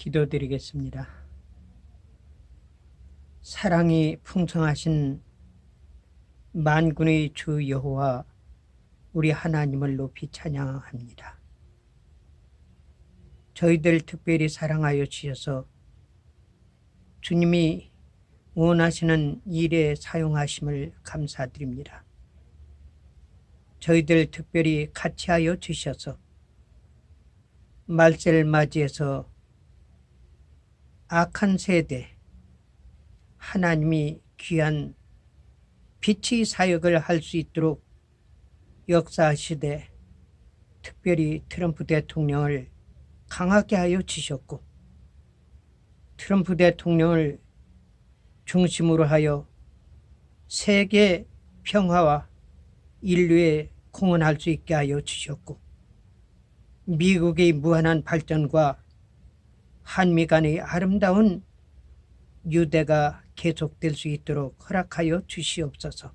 기도드리겠습니다. 사랑이 풍성하신 만군의 주 여호와 우리 하나님을 높이 찬양합니다. 저희들 특별히 사랑하여 주셔서 주님이 원하시는 일에 사용하심을 감사드립니다. 저희들 특별히 같이하여 주셔서 말세를 맞이해서 악한 세대 하나님이 귀한 빛의 사역을 할 수 있도록 역사시대 특별히 트럼프 대통령을 강하게 하여 주셨고 트럼프 대통령을 중심으로 하여 세계 평화와 인류에 공헌할 수 있게 하여 주셨고 미국의 무한한 발전과 한미 간의 아름다운 유대가 계속될 수 있도록 허락하여 주시옵소서.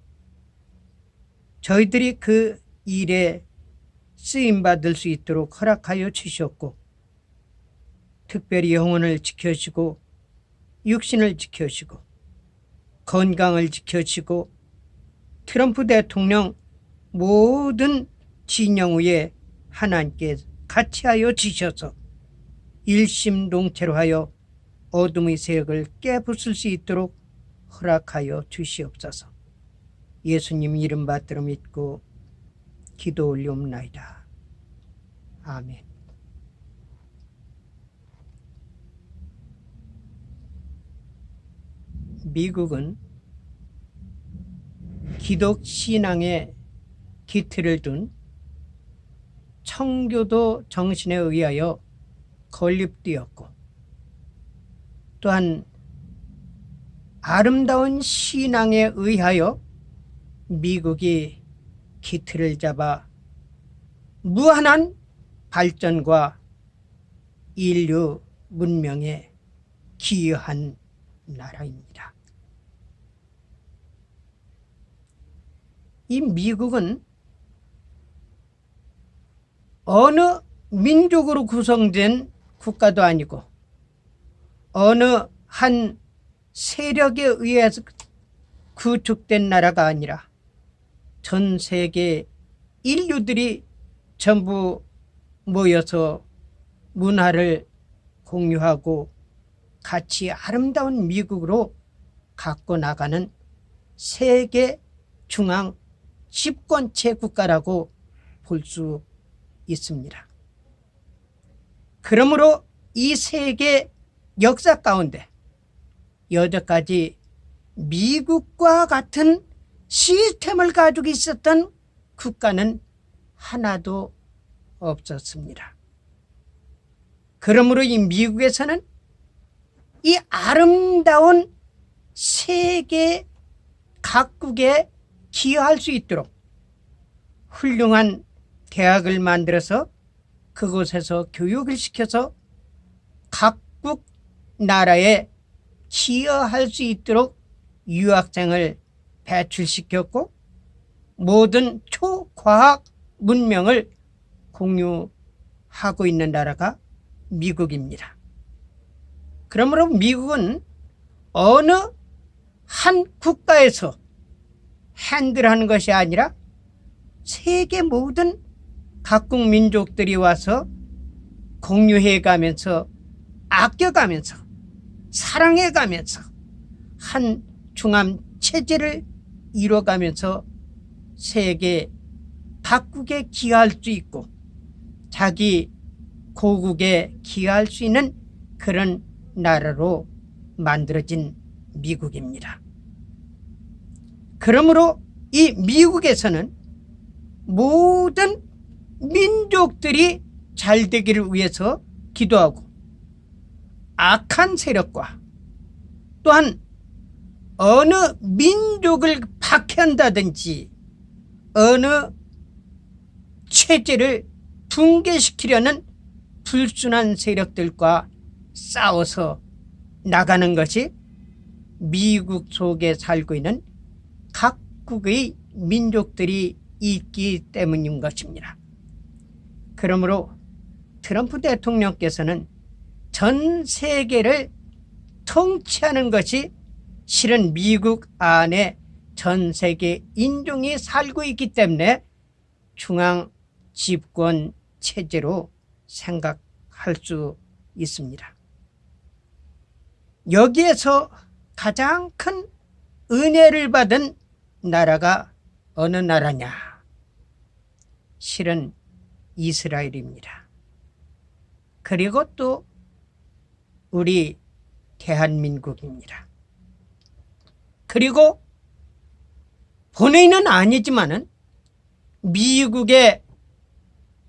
저희들이 그 일에 쓰임받을 수 있도록 허락하여 주셨고 특별히 영혼을 지켜주시고 육신을 지켜주시고 건강을 지켜주시고 트럼프 대통령 모든 진영 위에 하나님께 같이하여 주셔서 일심동체로 하여 어둠의 세력을 깨부술 수 있도록 허락하여 주시옵소서. 예수님 이름 받들어 믿고 기도 올리옵나이다. 아멘. 미국은 기독 신앙에 기틀을 둔 청교도 정신에 의하여 건립되었고 또한 아름다운 신앙에 의하여 미국이 기틀을 잡아 무한한 발전과 인류 문명에 기여한 나라입니다. 이 미국은 어느 민족으로 구성된 국가도 아니고 어느 한 세력에 의해서 구축된 나라가 아니라 전 세계 인류들이 전부 모여서 문화를 공유하고 같이 아름다운 미국으로 갖고 나가는 세계 중앙 집권체 국가라고 볼 수 있습니다. 그러므로 이 세계 역사 가운데 여태까지 미국과 같은 시스템을 가지고 있었던 국가는 하나도 없었습니다. 그러므로 이 미국에서는 이 아름다운 세계 각국에 기여할 수 있도록 훌륭한 대학을 만들어서 그곳에서 교육을 시켜서 각국 나라에 기여할 수 있도록 유학생을 배출시켰고 모든 초과학 문명을 공유하고 있는 나라가 미국입니다. 그러므로 미국은 어느 한 국가에서 핸들하는 것이 아니라 세계 모든 각국 민족들이 와서 공유해가면서 아껴가면서 사랑해가면서 한 중앙 체제를 이뤄가면서 세계 각국에 기여할 수 있고 자기 고국에 기여할 수 있는 그런 나라로 만들어진 미국입니다. 그러므로 이 미국에서는 모든 민족들이 잘 되기를 위해서 기도하고 악한 세력과 또한 어느 민족을 박해한다든지 어느 체제를 붕괴시키려는 불순한 세력들과 싸워서 나가는 것이 미국 속에 살고 있는 각국의 민족들이 있기 때문인 것입니다. 그러므로 트럼프 대통령께서는 전 세계를 통치하는 것이 실은 미국 안에 전 세계 인종이 살고 있기 때문에 중앙 집권 체제로 생각할 수 있습니다. 여기에서 가장 큰 은혜를 받은 나라가 어느 나라냐? 실은 이스라엘입니다. 그리고 또 우리 대한민국입니다. 그리고 본인은 아니지만은 미국의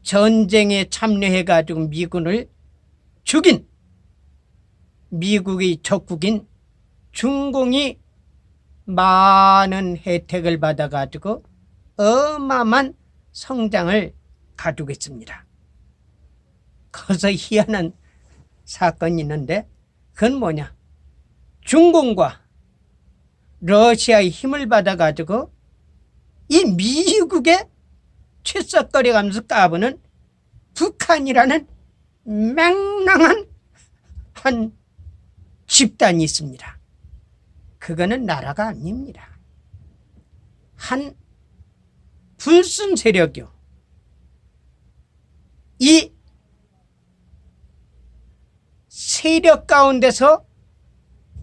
전쟁에 참여해가지고 미군을 죽인 미국의 적국인 중공이 많은 혜택을 받아가지고 어마어마한 성장을 가지고 있습니다. 거기서 희한한 사건이 있는데 그건 뭐냐? 중공과 러시아의 힘을 받아가지고 이 미국의 출석거려가면서 까부는 북한이라는 맹랑한 한 집단이 있습니다. 그거는 나라가 아닙니다. 한 불순 세력이요. 이 세력 가운데서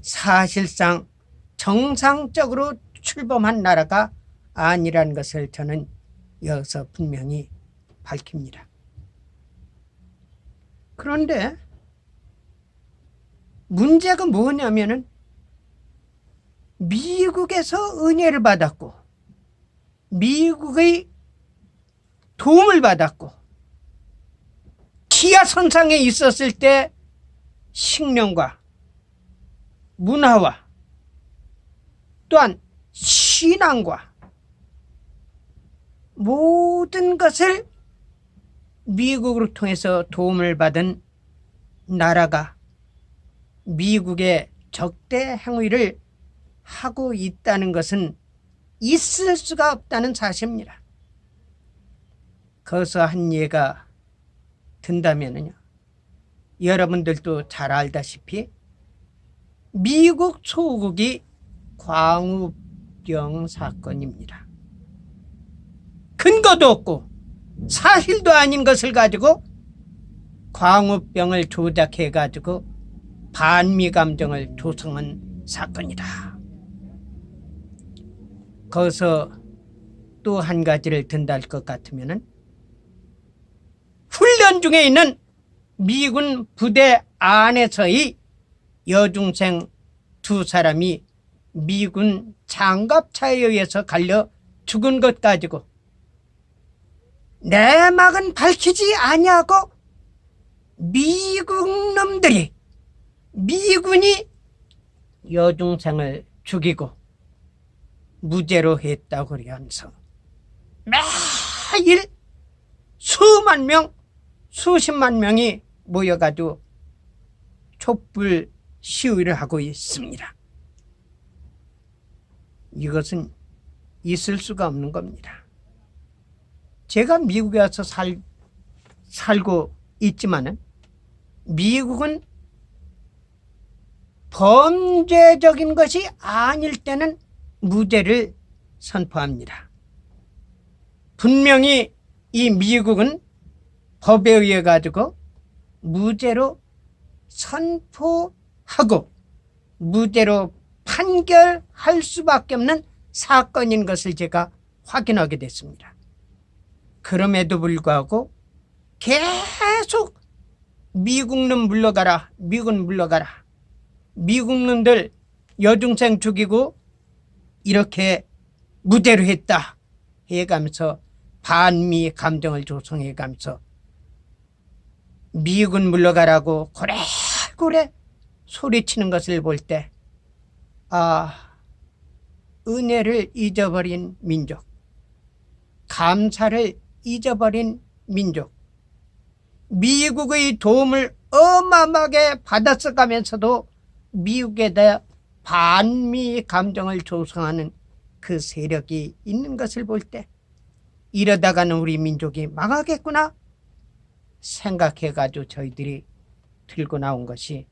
사실상 정상적으로 출범한 나라가 아니라는 것을 저는 여기서 분명히 밝힙니다. 그런데 문제가 뭐냐면은 미국에서 은혜를 받았고 미국의 도움을 받았고 기아선상에 있었을 때 식량과 문화와 또한 신앙과 모든 것을 미국으로 통해서 도움을 받은 나라가 미국의 적대 행위를 하고 있다는 것은 있을 수가 없다는 사실입니다. 거기서 한 예가 든다면요, 여러분들도 잘 알다시피 미국 소국이 광우병 사건입니다. 근거도 없고 사실도 아닌 것을 가지고 광우병을 조작해 가지고 반미 감정을 조성한 사건이다. 거기서 또 한 가지를 든다 할 것 같으면은 훈련 중에 있는 미군 부대 안에서의 여중생 두 사람이 미군 장갑차에 의해서 갈려 죽은 것 가지고 내막은 밝히지 아니하고 미국 놈들이 미군이 여중생을 죽이고 무죄로 했다고 그러면서 매일 수만 명 수십만 명이 모여가지고 촛불 시위를 하고 있습니다. 이것은 있을 수가 없는 겁니다. 제가 미국에 와서 살고 있지만은 미국은 범죄적인 것이 아닐 때는 무죄를 선포합니다. 분명히 이 미국은 법에 의해 가지고 무죄로 선포하고 무죄로 판결할 수밖에 없는 사건인 것을 제가 확인하게 됐습니다. 그럼에도 불구하고 계속 미국놈 물러가라, 미군 물러가라, 미국놈들 여중생 죽이고 이렇게 무죄로 했다 해가면서 반미 감정을 조성해가면서 미군 물러가라고 고래고래 소리치는 것을 볼 때 은혜를 잊어버린 민족, 감사를 잊어버린 민족, 미국의 도움을 어마어마하게 받았어가면서도 미국에 대해 반미 감정을 조성하는 그 세력이 있는 것을 볼 때 이러다가는 우리 민족이 망하겠구나 생각해가지고 저희들이 들고 나온 것이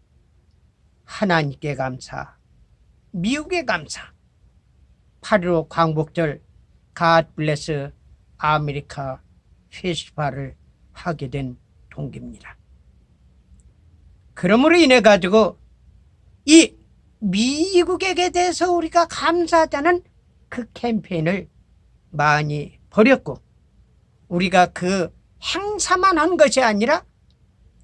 하나님께 감사, 미국에 감사, 8.15 광복절 God Bless 아메리카 페스티벌을 하게 된 동기입니다. 그러므로 인해 가지고 이 미국에게 대해서 우리가 감사하자는 그 캠페인을 많이 벌였고, 우리가 그 행사만 한 것이 아니라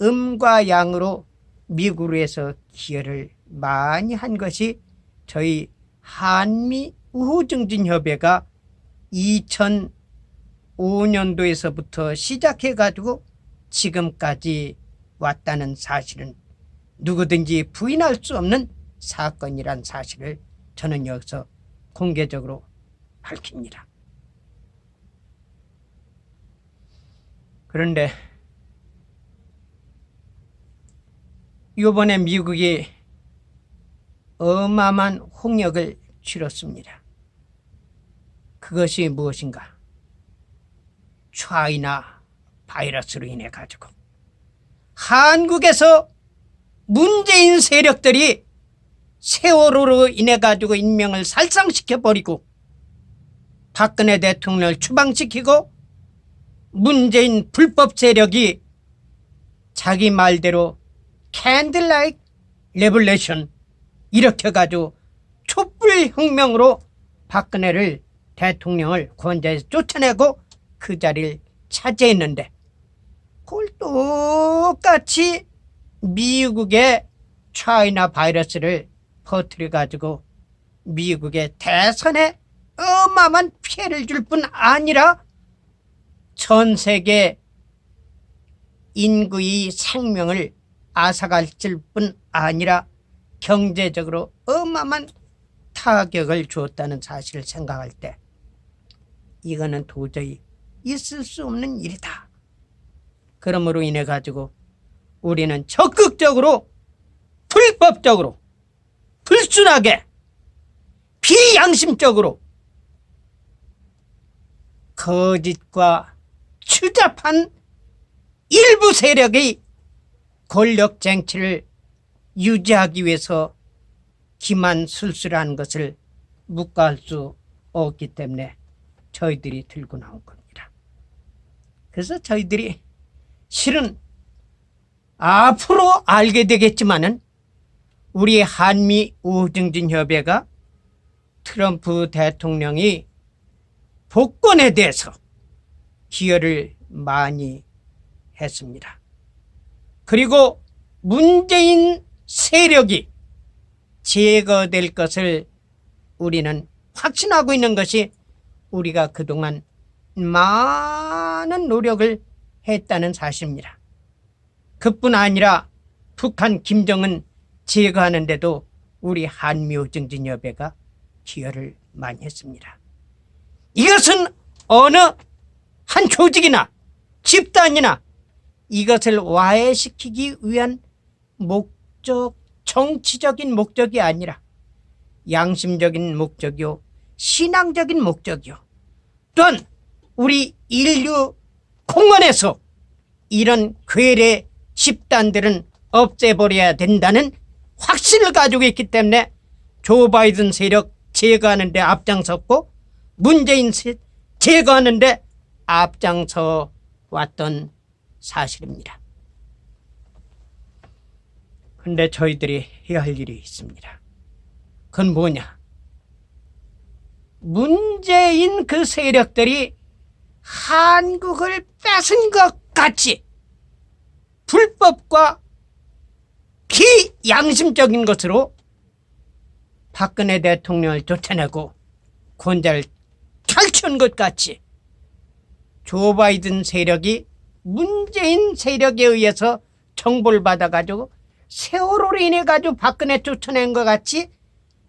음과 양으로 미국으로 해서 기여를 많이 한 것이 저희 한미 우호증진협회가 2005년도에서부터 시작해 가지고 지금까지 왔다는 사실은 누구든지 부인할 수 없는 사건이란 사실을 저는 여기서 공개적으로 밝힙니다. 그런데 이번에 미국이 어마어마한 홍역을 치렀습니다. 그것이 무엇인가? 차이나 바이러스로 인해 가지고 한국에서 문재인 세력들이 세월호로 인해 가지고 인명을 살상시켜 버리고 박근혜 대통령을 추방시키고 문재인 불법 세력이 자기 말대로 캔들라이트 레볼루션 이렇게 가지고 촛불혁명으로 박근혜를 대통령을 권좌에서 쫓아내고 그 자리를 차지했는데, 그걸 똑같이 미국의 차이나 바이러스를 퍼뜨려 가지고 미국의 대선에 어마어마한 피해를 줄 뿐 아니라 전 세계 인구의 생명을 앗아갈 뿐 아니라 경제적으로 어마어마한 타격을 주었다는 사실을 생각할 때 이거는 도저히 있을 수 없는 일이다. 그러므로 인해 가지고 우리는 적극적으로 불법적으로 불순하게 비양심적으로 거짓과 추잡한 일부 세력의 권력 쟁취를 유지하기 위해서 기만술수라는 것을 묵과할 수 없기 때문에 저희들이 들고 나온 겁니다. 그래서 저희들이 실은 앞으로 알게 되겠지만은 우리 한미 우호증진협회가 트럼프 대통령이 복권에 대해서 기여를 많이 했습니다. 그리고 문재인 세력이 제거될 것을 우리는 확신하고 있는 것이 우리가 그동안 많은 노력을 했다는 사실입니다. 그뿐 아니라 북한 김정은 제거하는 데도 우리 한미우증진협회가 기여를 많이 했습니다. 이것은 어느 한 조직이나 집단이나 이것을 와해시키기 위한 목적, 정치적인 목적이 아니라 양심적인 목적이요, 신앙적인 목적이요, 또한 우리 인류 공원에서 이런 괴뢰 집단들은 없애버려야 된다는 확신을 가지고 있기 때문에 조 바이든 세력 제거하는 데 앞장섰고 문재인 제거하는 데 앞장서 왔던 사실입니다. 그런데 저희들이 해야 할 일이 있습니다. 그건 뭐냐? 문재인 그 세력들이 한국을 뺏은 것 같이 불법과 비양심적인 것으로 박근혜 대통령을 쫓아내고 권좌를 탈취한 것 같이 조 바이든 세력이 문재인 세력에 의해서 정보를 받아가지고 세월호로 인해가지고 박근혜 쫓아낸 것 같이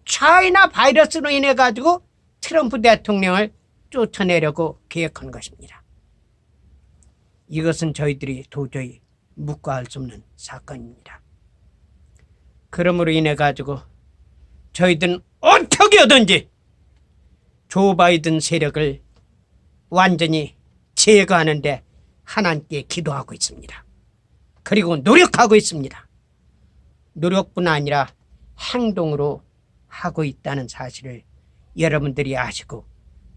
차이나 바이러스로 인해가지고 트럼프 대통령을 쫓아내려고 계획한 것입니다. 이것은 저희들이 도저히 묵과할 수 없는 사건입니다. 그러므로 인해가지고 저희들은 어떻게 하든지 조 바이든 세력을 완전히 제거하는데 하나님께 기도하고 있습니다. 그리고 노력하고 있습니다. 노력뿐 아니라 행동으로 하고 있다는 사실을 여러분들이 아시고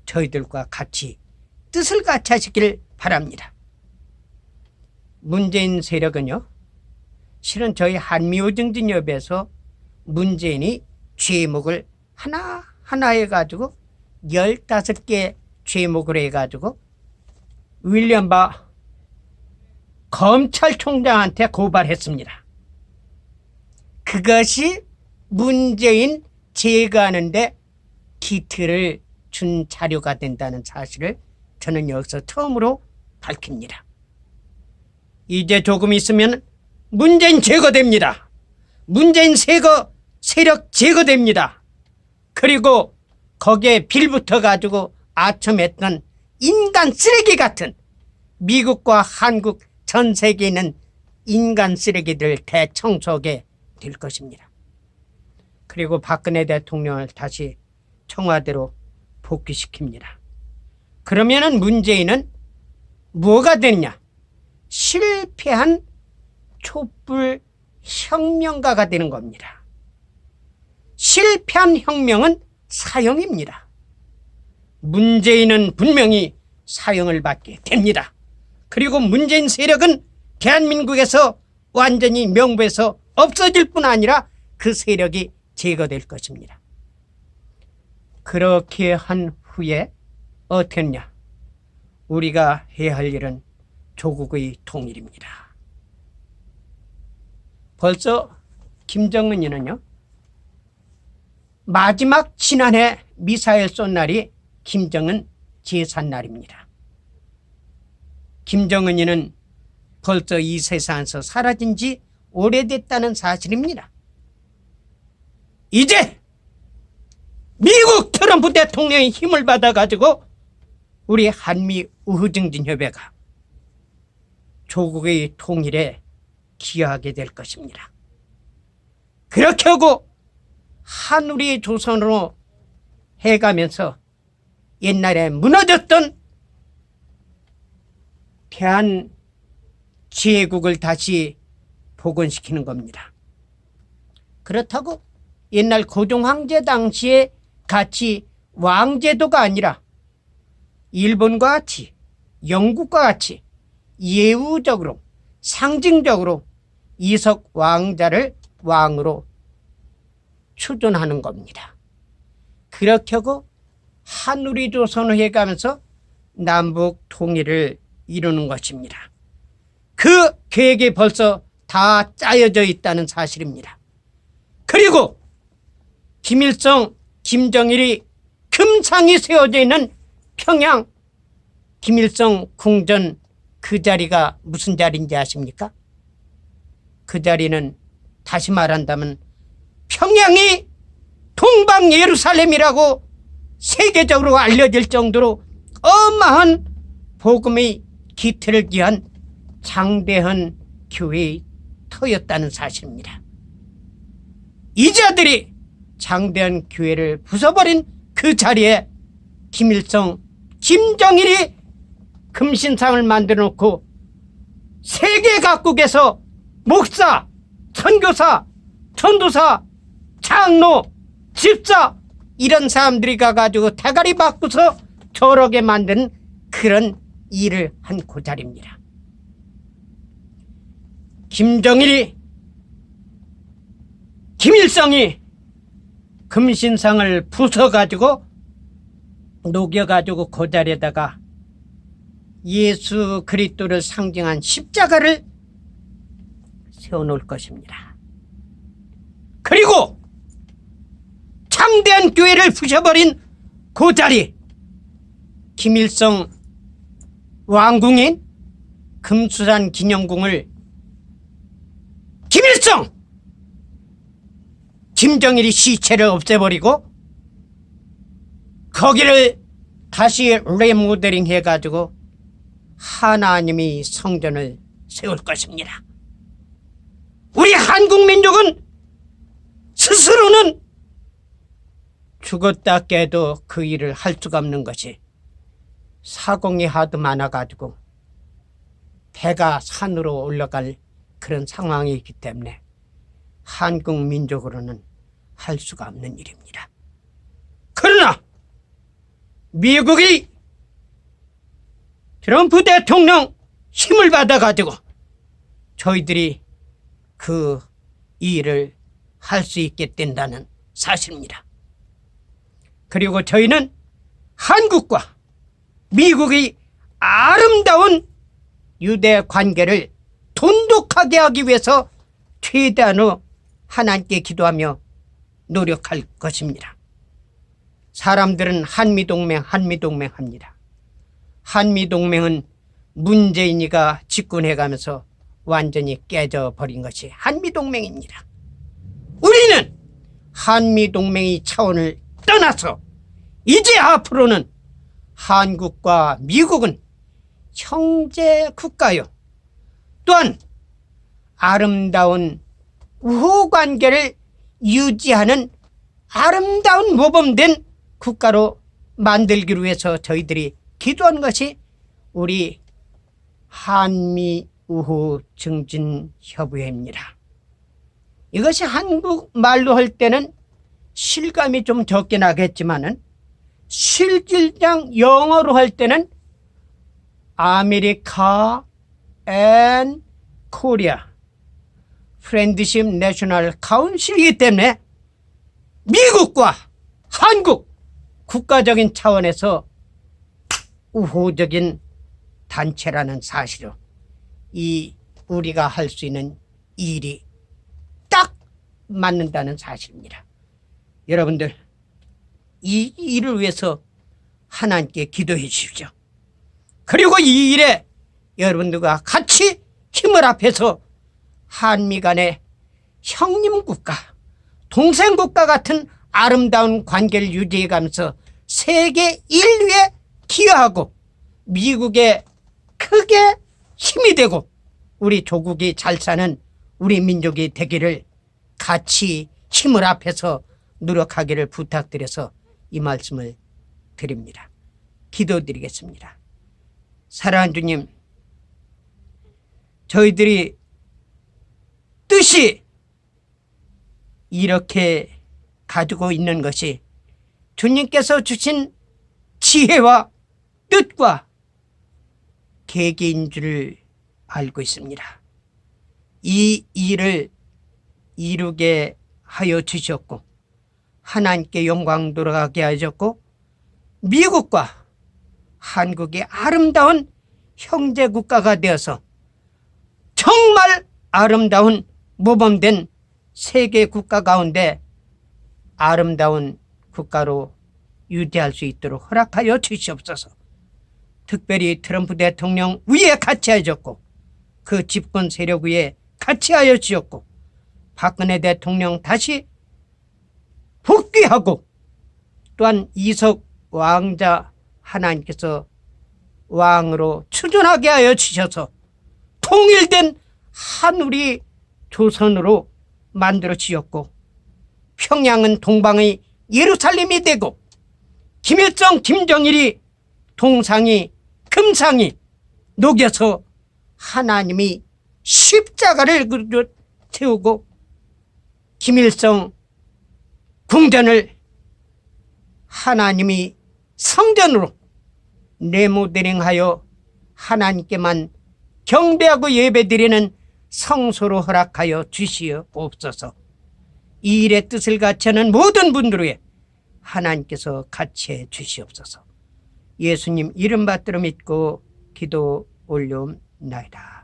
저희들과 같이 뜻을 같이 하시길 바랍니다. 문재인 세력은요, 실은 저희 한미오정진협에서 문재인이 죄목을 하나하나 해가지고 15개 죄목을 해가지고 윌리엄 바 검찰총장한테 고발했습니다. 그것이 문재인 제거하는데 기틀을 준 자료가 된다는 사실을 저는 여기서 처음으로 밝힙니다. 이제 조금 있으면 문재인 제거됩니다. 문재인 세력 제거됩니다. 그리고 거기에 빌붙어 가지고 아첨했던 인간 쓰레기 같은, 미국과 한국 전 세계에 있는 인간 쓰레기들 대청소하게 될 것입니다. 그리고 박근혜 대통령을 다시 청와대로 복귀시킵니다. 그러면은 문재인은 뭐가 되느냐? 실패한 촛불 혁명가가 되는 겁니다. 실패한 혁명은 사형입니다. 문재인은 분명히 사형을 받게 됩니다. 그리고 문재인 세력은 대한민국에서 완전히 명부에서 없어질 뿐 아니라 그 세력이 제거될 것입니다. 그렇게 한 후에 어떻게 했냐? 우리가 해야 할 일은 조국의 통일입니다. 벌써 김정은이는요, 마지막 지난해 미사일 쏜 날이 김정은 제삿날입니다. 김정은이는 벌써 이 세상에서 사라진 지 오래됐다는 사실입니다. 이제 미국 트럼프 대통령의 힘을 받아가지고 우리 한미 우호증진협회가 조국의 통일에 기여하게 될 것입니다. 그렇게 하고 한우리 조선으로 해가면서 옛날에 무너졌던 대한제국을 다시 복원시키는 겁니다. 그렇다고 옛날 고종황제 당시에 같이 왕제도가 아니라 일본과 같이, 영국과 같이 예우적으로, 상징적으로 이석 왕자를 왕으로 추존하는 겁니다. 그렇게 하고 한우리 조선을 해가면서 남북 통일을 이루는 것입니다. 그 계획이 벌써 다 짜여져 있다는 사실입니다. 그리고 김일성, 김정일이 금상이 세워져 있는 평양 김일성 궁전, 그 자리가 무슨 자리인지 아십니까? 그 자리는 다시 말한다면 평양이 동방 예루살렘이라고 세계적으로 알려질 정도로 어마한 복음의 기틀을 기한 장대한 교회의 터였다는 사실입니다. 이 자들이 장대한 교회를 부숴버린 그 자리에 김일성, 김정일이 금신상을 만들어 놓고 세계 각국에서 목사, 선교사, 전도사, 장로, 집사 이런 사람들이 가가지고 대가리 바꾸서 저렇게 만든 그런 일을 한 그 자리입니다. 김정일이, 김일성이 금신상을 부숴가지고 녹여가지고 그 자리에다가 예수 그리스도를 상징한 십자가를 세워놓을 것입니다. 그리고 장대한 교회를 부셔버린 그 자리, 김일성 왕궁인 금수산 기념궁을 김일성, 김정일이 시체를 없애버리고 거기를 다시 리모델링 해가지고 하나님이 성전을 세울 것입니다. 우리 한국 민족은 스스로는 죽었다 깨도 그 일을 할 수가 없는 것이 사공이 하도 많아가지고 배가 산으로 올라갈 그런 상황이 있기 때문에 한국 민족으로는 할 수가 없는 일입니다. 그러나 미국이 트럼프 대통령 힘을 받아가지고 저희들이 그 일을 할 수 있게 된다는 사실입니다. 그리고 저희는 한국과 미국의 아름다운 유대 관계를 돈독하게 하기 위해서 최대한의 하나님께 기도하며 노력할 것입니다. 사람들은 한미동맹 합니다. 한미동맹은 문재인이가 집권해가면서 완전히 깨져버린 것이 한미동맹입니다. 우리는 한미동맹의 차원을 떠나서 이제 앞으로는 한국과 미국은 형제 국가요. 또한 아름다운 우호관계를 유지하는 아름다운 모범된 국가로 만들기를 위해서 저희들이 기도한 것이 우리 한미우호증진협의회입니다. 이것이 한국말로 할 때는 실감이 좀 적게 나겠지만은 실질상 영어로 할 때는 아메리카 앤 코리아 프렌드십 내셔널 카운실이기 때문에 미국과 한국 국가적인 차원에서 우호적인 단체라는 사실로 이 우리가 할 수 있는 일이 딱 맞는다는 사실입니다. 여러분들 이 일을 위해서 하나님께 기도해 주십시오. 그리고 이 일에 여러분들과 같이 힘을 합해서 한미 간의 형님국가, 동생국가 같은 아름다운 관계를 유지해가면서 세계 인류에 기여하고 미국에 크게 힘이 되고 우리 조국이 잘 사는 우리 민족이 되기를 같이 힘을 합해서 노력하기를 부탁드려서 이 말씀을 드립니다. 기도드리겠습니다. 사랑하는 주님, 저희들이 뜻이 이렇게 가지고 있는 것이 주님께서 주신 지혜와 뜻과 계기인 줄 알고 있습니다. 이 일을 이루게 하여 주셨고 하나님께 영광 돌아가게 하셨고 미국과 한국의 아름다운 형제국가가 되어서 정말 아름다운 모범된 세계 국가 가운데 아름다운 국가로 유지할 수 있도록 허락하여 주시옵소서. 특별히 트럼프 대통령 위에 같이 하셨고 그 집권 세력 위에 같이 하여 주셨고 박근혜 대통령 다시 복귀하고 또한 이석 왕자 하나님께서 왕으로 추존하게 하여 주셔서 통일된 한 우리 조선으로 만들어 주셨고 평양은 동방의 예루살렘이 되고 김일성 김정일이 동상이 금상이 녹여서 하나님이 십자가를 세우고 김일성 궁전을 하나님이 성전으로 레모델링하여 하나님께만 경배하고 예배드리는 성소로 허락하여 주시옵소서. 이 일의 뜻을 같이 하는 모든 분들 위해 하나님께서 같이 해 주시옵소서. 예수님 이름 받들어 믿고 기도 올려옵나이다.